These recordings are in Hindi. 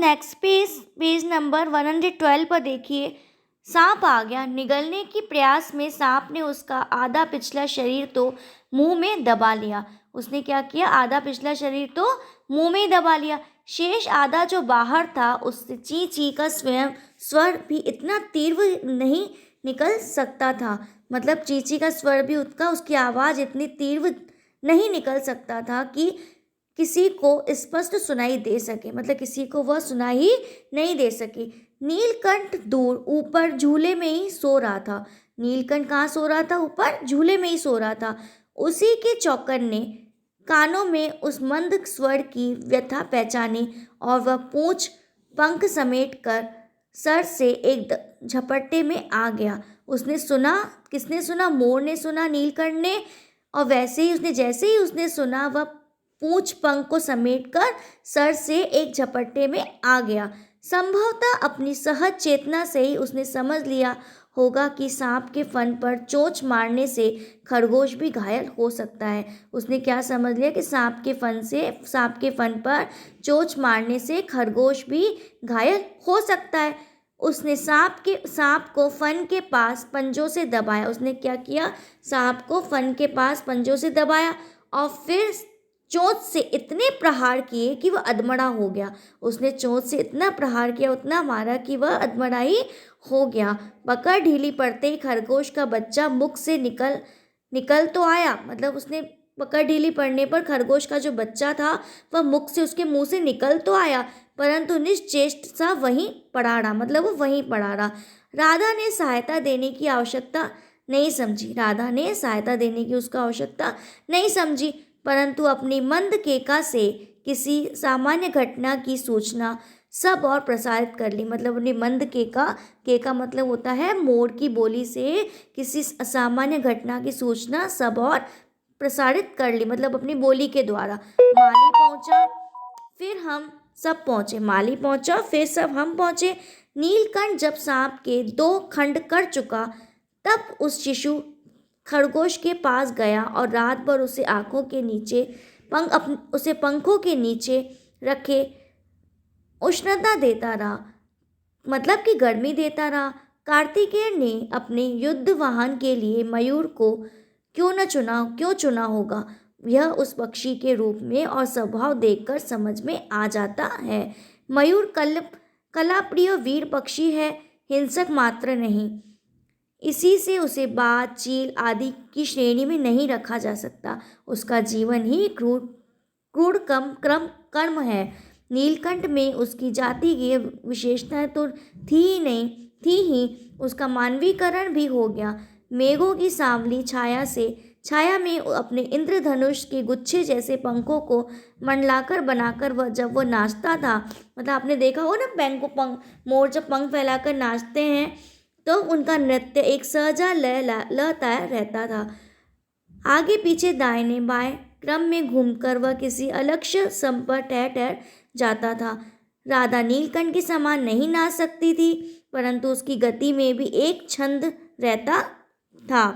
नेक्स्ट पेज नंबर 112 पर देखिए। सांप आ गया। निगलने की प्रयास में सांप ने उसका आधा पिछला शरीर तो मुंह में दबा लिया। उसने क्या किया? आधा पिछला शरीर तो मुंह में ही दबा लिया। शेष आधा जो बाहर था, उससे ची ची का स्वयं स्वर भी इतना तीव्र नहीं निकल सकता था। मतलब चींची का स्वर भी उसकी आवाज़ इतनी तीव्र नहीं निकल सकता था कि किसी को स्पष्ट सुनाई दे सके। मतलब किसी को वह सुनाई नहीं दे सकी। नीलकंठ दूर ऊपर झूले में ही सो रहा था। नीलकंठ कहाँ सो रहा था? ऊपर झूले में ही सो रहा था। उसी के चौकन्ने कानों में उस मंद स्वर की व्यथा पहचानी और वह पूंछ पंख समेट कर सर से एक झपट्टे में आ गया। उसने सुना। किसने सुना? मोर ने सुना, नीलकंठ ने। और जैसे ही उसने सुना, वह पूंछ पंख को समेटकर सर से एक झपट्टे में आ गया। संभवतः अपनी सहज चेतना से ही उसने समझ लिया होगा कि सांप के फन पर चोंच मारने से खरगोश भी घायल हो सकता है। उसने क्या समझ लिया कि सांप के फन पर चोंच मारने से खरगोश भी घायल हो सकता है। उसने सांप को फन के पास पंजों से दबाया। उसने क्या किया? सांप को फन के पास पंजों से दबाया और फिर चोंच से इतने प्रहार किए कि वह अधमरा हो गया। उसने चोंच से इतना प्रहार किया, उतना मारा कि वह अधमरा ही हो गया। पकड़ ढीली पड़ते ही खरगोश का बच्चा मुख से निकल तो आया। मतलब उसने पकड़ ढीली पड़ने पर खरगोश का जो बच्चा था, वह उसके मुंह से निकल तो आया, परंतु निश्चेष्ट सा वहीं पड़ा रहा। मतलब वो वहीं पड़ा रहा। राधा ने सहायता देने की आवश्यकता नहीं समझी, परंतु अपनी मंद केका से किसी सामान्य घटना की सूचना सब और प्रसारित कर ली। मतलब अपनी मंद केका मतलब होता है मोर की बोली से किसी असामान्य घटना की सूचना सब और प्रसारित कर ली। मतलब अपनी बोली के द्वारा। माली पहुंचा, फिर सब हम पहुंचे। नीलकंठ जब सांप के 2 खंड कर चुका, तब उस शिशु खरगोश के पास गया और रात भर उसे पंखों के नीचे रखे उष्णता देता रहा। मतलब कि गर्मी देता रहा। कार्तिकेय ने अपने युद्ध वाहन के लिए मयूर को क्यों चुना होगा? यह उस पक्षी के रूप में और स्वभाव देखकर समझ में आ जाता है। मयूर कलाप्रिय वीर पक्षी है, हिंसक मात्र नहीं। इसी से उसे बाज, चील आदि की श्रेणी में नहीं रखा जा सकता। उसका जीवन ही क्रूर कर्म है। नीलकंठ में उसकी जातीय विशेषताएं तो थी ही, उसका मानवीकरण भी हो गया। मेघों की सांवली छाया में अपने इंद्रधनुष के गुच्छे जैसे पंखों को मंडलाकर बनाकर जब वो नाचता था। मतलब आपने देखा हो ना, मोर जब पंख फैलाकर नाचते हैं तो उनका नृत्य एक सहजा लहता रहता था। आगे पीछे दाहिने बाएं क्रम में घूमकर वह किसी अलक्ष्य सम पर ठहर जाता था। राधा नीलकंठ के समान नहीं नाच सकती थी, परंतु उसकी गति में भी एक छंद रहता था।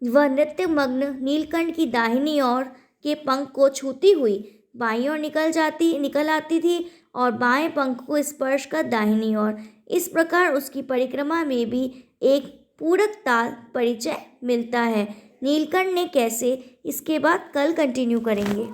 वह नृत्य मग्न नीलकंठ की दाहिनी ओर के पंख को छूती हुई बाईं ओर निकल आती थी और बाएं पंख को स्पर्श कर दाहिनी ओर। इस प्रकार उसकी परिक्रमा में भी एक पूरक ताल परिचय मिलता है। नीलकंठ ने कैसे, इसके बाद कल कंटिन्यू करेंगे।